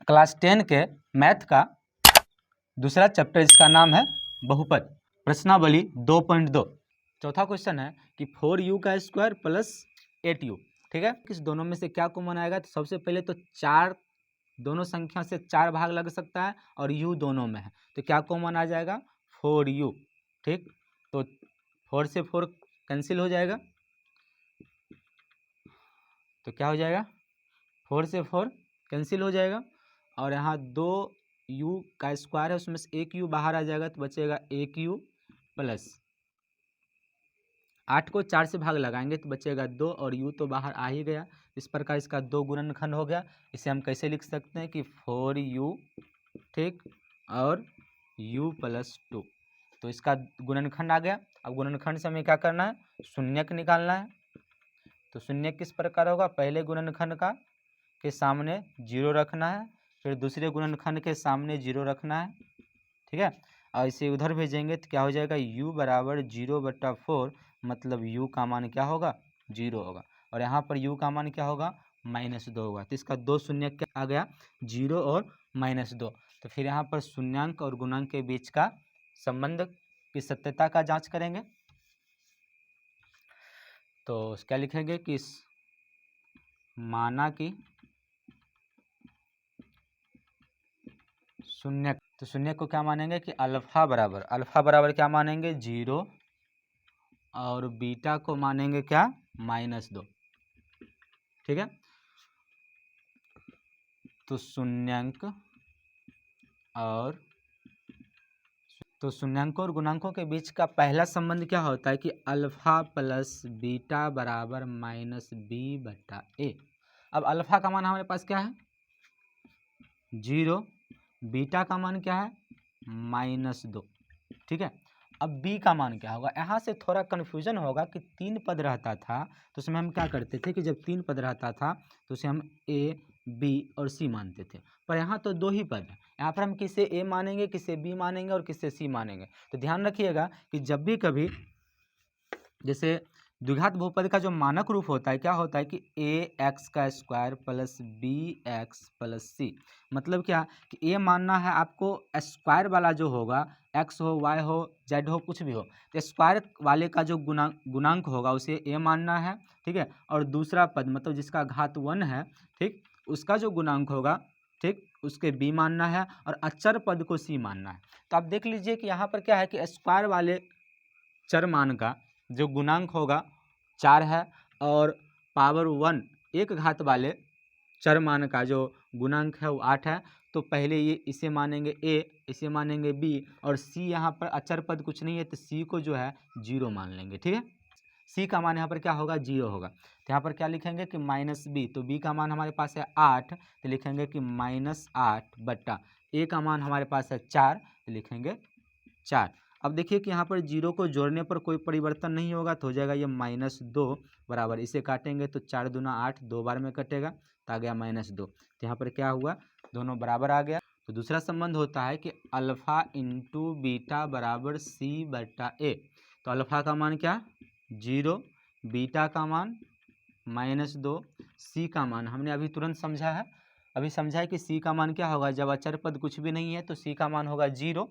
Class 10 के math का दूसरा चैप्टर, जिसका नाम है बहुपद, प्रश्नावली 2.2। चौथा क्वेश्चन है कि 4u का स्क्वायर प्लस 8u, ठीक है, किस दोनों में से क्या कॉमन आएगा। तो सबसे पहले तो 4, दोनों संख्या से 4 भाग लग सकता है और u दोनों में है, तो क्या कॉमन आ जाएगा 4u, ठीक। तो 4 से 4 कैंसिल हो जाएगा, तो क्या हो जाएगा 4 से 4 कैंसिल हो जाएगा, और यहाँ 2u का स्क्वायर है, उसमें से 1u बाहर आ जाएगा, तो बचेगा 1u प्लस 8 को 4 से भाग लगाएंगे तो बचेगा 2, और u तो बाहर आ ही गया। इस प्रकार इसका 2 गुणनखंड हो गया। इसे हम कैसे लिख सकते हैं कि 4u, ठीक, और u प्लस 2, तो इसका गुणनखंड आ गया। अब गुणनखंड से हमें क्या करना है, शून्यक निकालना है। तो शून्यक किस प्रकार होगा, पहले गुणनखंड का के सामने 0 रखना है, फिर दूसरे गुणनखंड के सामने 0 रखना है, ठीक है। और इसे उधर भेजेंगे तो क्या हो जाएगा, u बराबर 0/4, मतलब u का मान क्या होगा 0 होगा, और यहाँ पर u का मान क्या होगा -2 होगा। तो इसका 2 शून्यक क्या आ गया 0 और -2। तो फिर यहाँ पर शून्यांक और गुणांक के बीच का संबंध की सत्यता का जांच करेंगे। तो क्या लिखेंगे कि माना कि शून्यक, तो शून्यक को क्या मानेंगे कि अल्फा बराबर क्या मानेंगे 0, और बीटा को मानेंगे क्या -2, ठीक है। तो शून्यांकों और गुणांकों के बीच का पहला संबंध क्या होता है कि अल्फा प्लस बीटा बराबर -b/a। अब अल्फा का मान हमारे पास क्या है 0, बीटा का मान क्या है -2, ठीक है। अब b का मान क्या होगा, यहाँ से थोड़ा कन्फ्यूजन होगा कि 3 पद रहता था तो उसमें हम क्या करते थे कि जब 3 पद रहता था तो उसे हम a, b और c मानते थे, पर यहाँ तो 2 ही पद है। यहाँ पर हम किसे a मानेंगे, किसे b मानेंगे और किसे c मानेंगे। तो ध्यान रखिएगा कि जब भी कभी जैसे द्विघात बहुपद का जो मानक रूप होता है क्या होता है कि ax का square plus bx plus c, मतलब क्या कि a मानना है आपको स्क्वायर वाला जो होगा, x हो y हो z हो कुछ भी हो, तो स्क्वायर वाले का जो गुणांक होगा उसे a मानना है, ठीक है। और दूसरा पद मतलब जिसका घात 1 है, ठीक, उसका जो गुणांक होगा, ठीक, उसके b मानना है, और अचर पद को c मानना है। तो आप देख लीजिए कि यहाँ पर क्या है कि स्क्वायर वाले चर मान का जो गुणांक होगा 4 है, और पावर 1 एक घात वाले चर मान का जो गुणांक है वो 8 है। तो पहले ये इसे मानेंगे a, इसे मानेंगे b, और c यहाँ पर अचर पद कुछ नहीं है तो c को जो है 0 मान लेंगे, ठीक है। c का मान यहाँ पर क्या होगा 0 होगा, तो यहाँ पर क्या लिखेंगे कि -b, तो b का मान हमारे पास है 8, तो लिखेंगे कि -8/, a का मान हमारे पास है 4, तो लिखेंगे 4। अब देखिए कि यहाँ पर 0 को जोड़ने पर कोई परिवर्तन नहीं होगा, तो हो जाएगा ये -2 बराबर, इसे काटेंगे तो 4 दूना 8, 2 बार में कटेगा तो आ गया -2। तो यहाँ पर क्या हुआ, दोनों बराबर आ गया। तो दूसरा संबंध होता है कि अल्फा इंटू बीटा बराबर c/a। तो अल्फा का मान क्या 0, बीटा का मान -2, c का मान हमने अभी तुरंत समझा है, कि c का मान क्या होगा, जब अचर पद कुछ भी नहीं है तो c का मान होगा 0,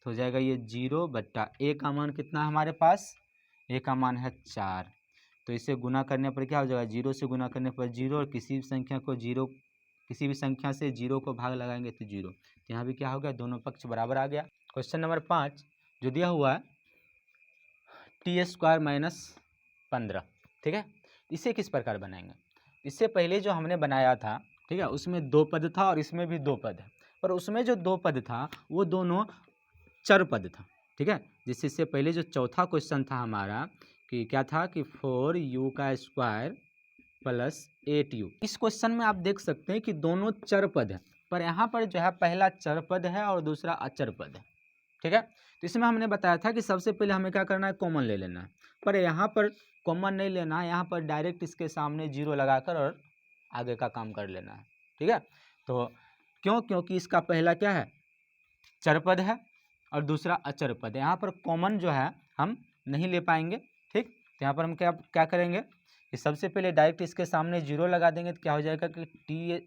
तो हो जाएगा ये 0/a का मान कितना है हमारे पास, a का मान है 4। तो इसे गुना करने पर क्या हो जाएगा, 0 से गुना करने पर 0, और किसी भी संख्या से 0 को भाग लगाएंगे तो 0। तो यहाँ भी क्या हो गया, दोनों पक्ष बराबर आ गया। क्वेश्चन नंबर 5 जो दिया हुआ है t² - 15, ठीक है। इसे किस प्रकार बनाएंगे, इससे पहले जो हमने बनाया था, ठीक है, उसमें 2 पद था और इसमें भी 2 पद है, पर उसमें जो 2 पद था वो दोनों चर पद था, ठीक है। जिससे पहले जो चौथा क्वेश्चन था हमारा कि क्या था कि 4u का स्क्वायर प्लस 8u, इस क्वेश्चन में आप देख सकते हैं कि दोनों चर पद है, पर यहाँ पर जो है पहला चर पद है और दूसरा अचर पद है, ठीक है। तो इसमें हमने बताया था कि सबसे पहले हमें क्या करना है, कॉमन ले लेना है, पर यहाँ पर कॉमन नहीं लेना है, यहाँ पर डायरेक्ट इसके सामने 0 लगाकर और आगे का काम कर लेना है, ठीक है। तो क्योंकि इसका पहला क्या है चर पद है और दूसरा अचर पद है, यहाँ पर कॉमन जो है हम नहीं ले पाएंगे, ठीक। तो यहाँ पर हम क्या करेंगे कि सबसे पहले डायरेक्ट इसके सामने 0 लगा देंगे, तो क्या हो जाएगा कि t²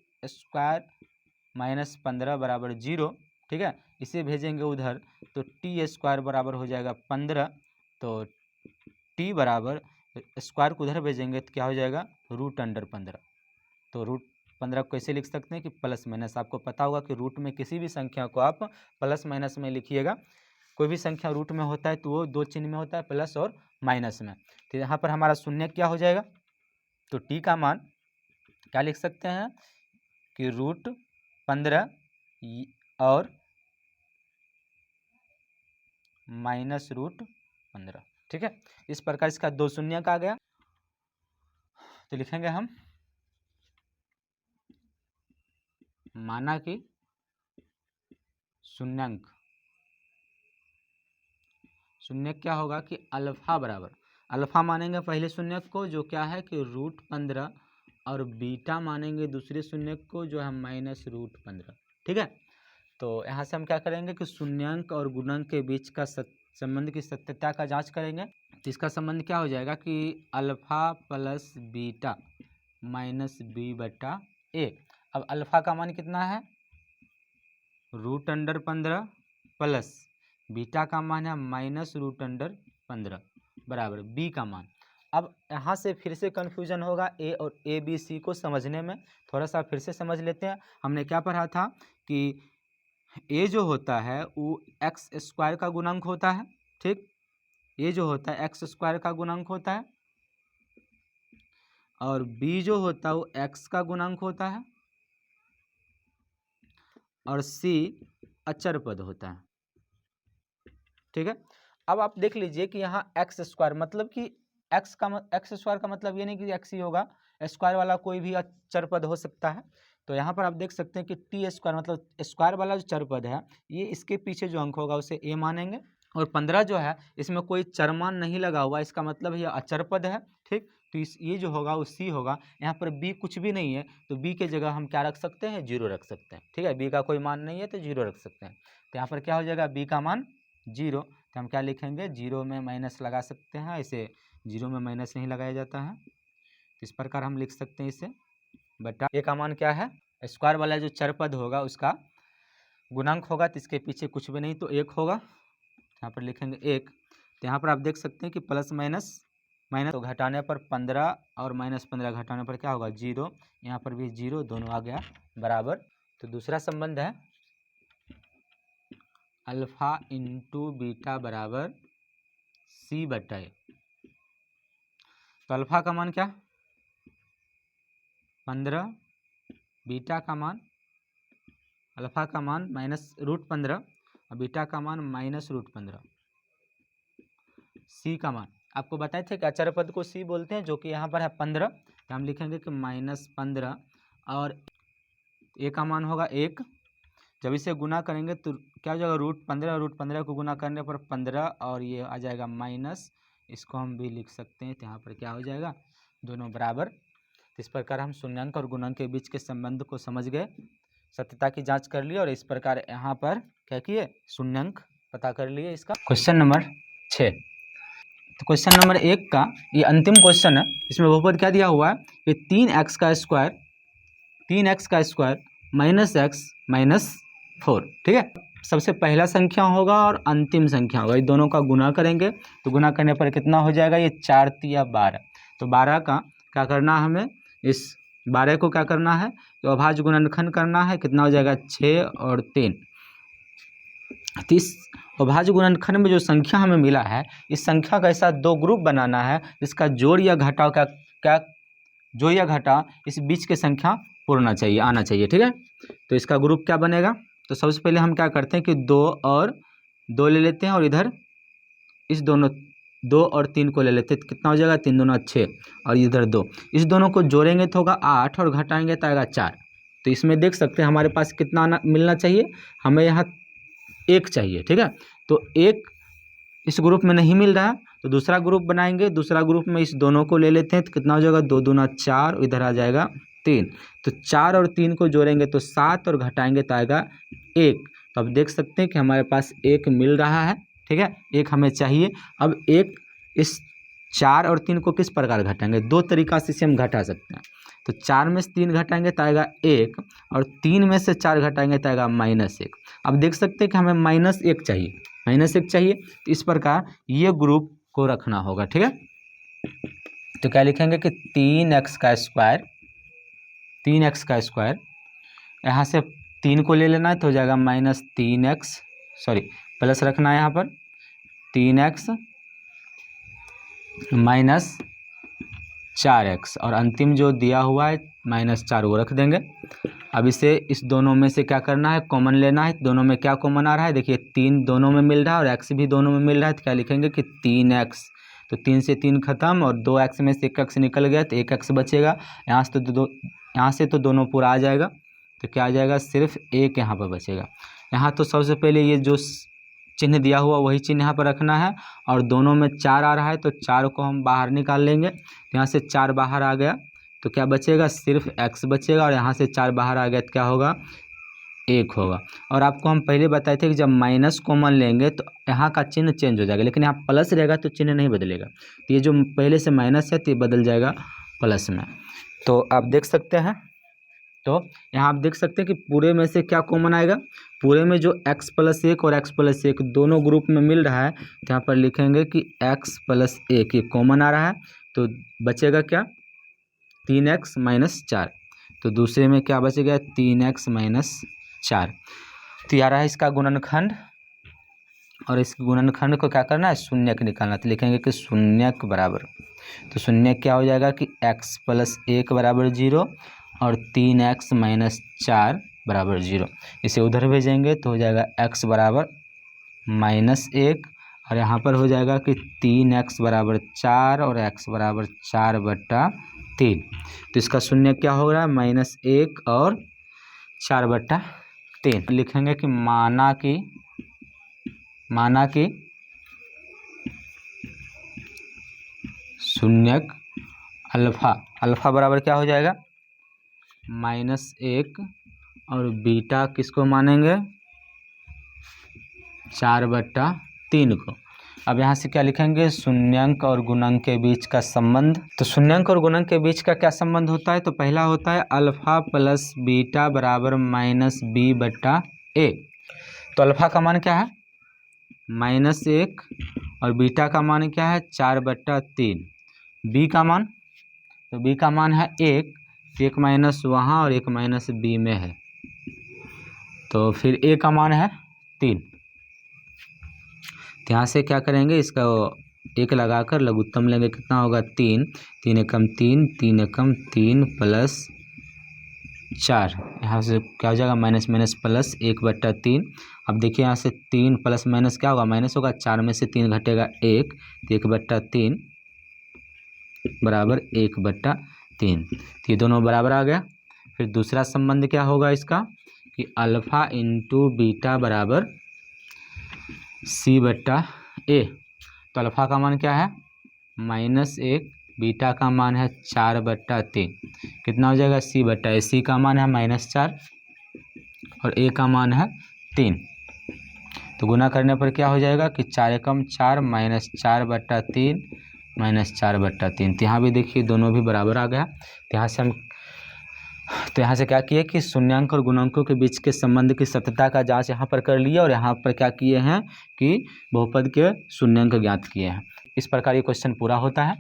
-15 बराबर 0, ठीक है। इसे भेजेंगे उधर तो t² बराबर हो जाएगा 15, तो t बराबर स्क्वायर को उधर भेजेंगे तो क्या हो जाएगा √15। तो √15 को कैसे लिख सकते हैं कि प्लस माइनस। आपको पता होगा कि रूट में किसी भी संख्या को आप प्लस माइनस में लिखिएगा। कोई भी संख्या रूट में होता है तो वो दो चिन्ह में होता है, प्लस और माइनस में। तो यहाँ पर हमारा शून्य क्या हो जाएगा, तो t का मान क्या लिख सकते हैं कि √15 और -√15, ठीक है। इस प्रकार इसका दो शून्य का आ गया। तो लिखेंगे हम माना कि शून्य क्या होगा कि अल्फा बराबर, अल्फा मानेंगे पहले शून्य को जो क्या है कि √15 और बीटा मानेंगे दूसरे शून्य को जो है -√15, ठीक है। तो यहाँ से हम क्या करेंगे कि शून्यंक और गुणंक के बीच का संबंध की सत्यता का जांच करेंगे। तो इसका संबंध क्या हो जाएगा कि alpha plus beta minus b/a। अब अल्फा का मान कितना है √15 प्लस बीटा का मान है -√15 बराबर b का मान। अब यहाँ से फिर से कन्फ्यूजन होगा ए और ए बी सी को समझने में, थोड़ा सा फिर से समझ लेते हैं। हमने क्या पढ़ा था कि ए जो होता है वो x² का गुणांक होता है, ठीक। ए जो होता है x² का गुणांक होता है और b जो होता है वो x का गुणांक होता है और c अचर पद होता है, ठीक है। अब आप देख लीजिए कि यहाँ x² मतलब कि x² का मतलब ये नहीं कि x ही होगा, स्क्वायर वाला कोई भी अचर पद हो सकता है। तो यहाँ पर आप देख सकते हैं कि t² मतलब स्क्वायर वाला जो चर पद है ये इसके पीछे जो अंक होगा उसे a मानेंगे, और 15 जो है इसमें कोई चरमान नहीं लगा हुआ, इसका मतलब ये अचर पद है, ठीक। तो ये जो होगा वो c होगा। यहाँ पर b कुछ भी नहीं है तो b के जगह हम क्या रख सकते हैं 0 रख सकते हैं, ठीक है। b का कोई मान नहीं है तो 0 रख सकते हैं। तो यहाँ पर क्या हो जाएगा b का मान 0, तो हम क्या लिखेंगे 0 में माइनस लगा सकते हैं, इसे 0 में माइनस नहीं लगाया जाता है। तो इस प्रकार हम लिख सकते हैं इसे बटा a का मान क्या है स्क्वायर वाला जो चर पद होगा उसका गुणांक होगा, तो इसके पीछे कुछ भी नहीं तो 1 होगा, यहाँ पर लिखेंगे 1। तो यहाँ पर आप देख सकते हैं कि प्लस माइनस तो घटाने पर 15 और -15 घटाने पर क्या होगा 0, यहाँ पर भी 0, दोनों आ गया बराबर। तो दूसरा संबंध है अल्फा इंटू बीटा बराबर c/a। तो अल्फा का मान क्या 15, बीटा का मान अल्फा का मान -√15 और बीटा का मान -√15, c का मान आपको बताए थे कि अचर पद को c बोलते हैं, जो कि यहाँ पर है 15, तो हम लिखेंगे कि -15 और a का मान होगा 1। जब इसे गुना करेंगे तो क्या हो जाएगा √15 को गुना करने पर 15 और ये आ जाएगा माइनस, इसको हम भी लिख सकते हैं। तो यहाँ पर क्या हो जाएगा दोनों बराबर। तो इस प्रकार हम शून्यंक और गुणंक के बीच के संबंध को समझ गए, सत्यता की जांच कर ली और इस प्रकार यहाँ पर क्या किए शून्यंक पता कर लिए इसका। क्वेश्चन नंबर 6, तो क्वेश्चन नंबर 1 का ये अंतिम क्वेश्चन है। इसमें बहुपद क्या दिया हुआ है कि 3x का स्क्वायर -x -4, ठीक है। सबसे पहला संख्या होगा और अंतिम संख्या होगा, ये दोनों का गुना करेंगे तो गुना करने पर कितना हो जाएगा ये 4 × 12। तो 12 का क्या करना है हमें, इस 12 को क्या करना है तो अभाज्य गुणनखंड करना है, कितना हो जाएगा 6 और 3। तो इस अभाज्य गुणनखंड में जो संख्या हमें मिला है इस संख्या का ऐसा दो ग्रुप बनाना है जिसका जोड़ या घटाव क्या जोड़ या घटा इस बीच के संख्या पूर्णा चाहिए आना चाहिए, ठीक है। तो इसका ग्रुप क्या बनेगा, तो सबसे पहले हम क्या करते हैं कि 2 और 2 ले लेते हैं और इधर इस दोनों 2 और 3 को ले लेते हैं, तो कितना हो जाएगा 3 दूना 6 और इधर 2, इस दोनों को जोड़ेंगे तो होगा 8 और घटाएंगे तो आएगा 4। तो इसमें देख सकते हैं हमारे पास कितना मिलना चाहिए, हमें यहाँ 1 चाहिए, ठीक है। तो 1 इस ग्रुप में नहीं मिल रहा है तो दूसरा ग्रुप बनाएंगे, दूसरा ग्रुप में इस दोनों को ले लेते हैं तो कितना हो जाएगा 2 दूना 4, इधर आ जाएगा 3। तो 4 और 3 को जोड़ेंगे तो 7 और घटाएंगे तो आएगा 1। तो अब देख सकते हैं कि हमारे पास 1 मिल रहा है, ठीक है, 1 हमें चाहिए। अब 1 इस 4 और 3 को किस प्रकार घटाएंगे, दो तरीका से इसे हम घटा सकते हैं। तो 4 में से 3 घटाएंगे तो आएगा 1 और 3 में से 4 घटाएंगे तो आएगा -1। अब देख सकते हैं कि हमें -1 चाहिए, -1 चाहिए, तो इस प्रकार ये ग्रुप को रखना होगा, ठीक है। तो क्या लिखेंगे कि 3x का स्क्वायर, यहाँ से 3 को ले लेना है तो हो जाएगा -3x, सॉरी प्लस रखना है यहाँ पर 3x -4x, और अंतिम जो दिया हुआ है -4 वो रख देंगे। अब इसे इस दोनों में से क्या करना है, कॉमन लेना है। दोनों में क्या कॉमन आ रहा है, देखिए 3 दोनों में मिल रहा है और x भी दोनों में मिल रहा है, तो क्या लिखेंगे कि 3x, तो 3 से 3 खत्म और 2x में से 1x निकल गया तो 1x बचेगा। यहाँ से तो दोनों पूरा आ जाएगा, तो क्या आ जाएगा, सिर्फ 1 यहाँ पर बचेगा। यहाँ तो सबसे पहले ये जो चिन्ह दिया हुआ वही चिन्ह यहाँ पर रखना है, और दोनों में 4 आ रहा है तो 4 को हम बाहर निकाल लेंगे। यहाँ से 4 बाहर आ गया तो क्या बचेगा, सिर्फ x बचेगा, और यहाँ से 4 बाहर आ गया तो क्या होगा, 1 होगा। और आपको हम पहले बताए थे कि जब माइनस कॉमन लेंगे तो यहाँ का चिन्ह चेंज हो जाएगा, लेकिन यहाँ प्लस रहेगा तो चिन्ह नहीं बदलेगा। तो ये जो पहले से माइनस है तो ये बदल जाएगा प्लस में। तो आप देख सकते हैं, तो यहाँ आप देख सकते हैं कि पूरे में से क्या कॉमन आएगा, पूरे में जो x + 1 और x + 1 दोनों ग्रुप में मिल रहा है, तो यहाँ पर लिखेंगे कि x + 1 ये कॉमन आ रहा है, तो बचेगा क्या, 3x - 4। तो दूसरे में क्या बचेगा, 3x - 4। तो यार है इसका गुणनखंड, और इस गुणनखंड को क्या करना है, शून्यक निकालना। तो लिखेंगे कि शून्यक बराबर, तो शून्यक क्या हो जाएगा कि x + 1 = 0 और 3x - 4 = 0। इसे उधर भेजेंगे तो हो जाएगा x = -1, और यहाँ पर हो जाएगा कि 3x = 4 और x = 4/3। तो इसका शून्य क्या हो रहा है, -1 और 4/3। लिखेंगे कि माना कि शून्यक अल्फा बराबर क्या हो जाएगा, -1, और बीटा किसको मानेंगे, 4/3 को। अब यहाँ से क्या लिखेंगे, शून्यंक और गुणंक के बीच का संबंध। तो शून्यंक और गुणंक के बीच का क्या संबंध होता है, तो पहला होता है अल्फा + बीटा = -b/a। तो अल्फा का मान क्या है, -1, और बीटा का मान क्या है, 4/3। बी का मान, तो बी का मान है 1, 1 माइनस वहाँ और 1 माइनस बी में है, तो फिर ए का मान है 3। तो यहाँ से क्या करेंगे, इसका 1 लगाकर लघुत्तम लेंगे, कितना होगा, 3, 3 एकम 3, 3 एकम 3 + 4। यहाँ से क्या हो जाएगा, माइनस माइनस प्लस 1/3। अब देखिए यहाँ से 3 प्लस माइनस क्या होगा, माइनस होगा, 4 में से 3 घटेगा 1, तो 1/3 बराबर 1/3। तो ये दोनों बराबर आ गया। फिर दूसरा संबंध क्या होगा इसका, कि अल्फ़ा × बीटा = c/a। तो अल्फ़ा का मान क्या है, -1, बीटा का मान है 4/3, कितना हो जाएगा, c/a। c का मान है -4 और a का मान है 3। तो गुना करने पर क्या हो जाएगा कि 4 एकम 4 -4/3 -4/3। तो यहाँ भी देखिए दोनों भी बराबर आ गया। तो यहाँ से क्या किए कि शून्यांक और गुणांकों के बीच के संबंध की सत्यता का जांच यहाँ पर कर लिया, और यहाँ पर क्या किए हैं कि बहुपद के शून्यांक ज्ञात किए हैं। इस प्रकार ये क्वेश्चन पूरा होता है।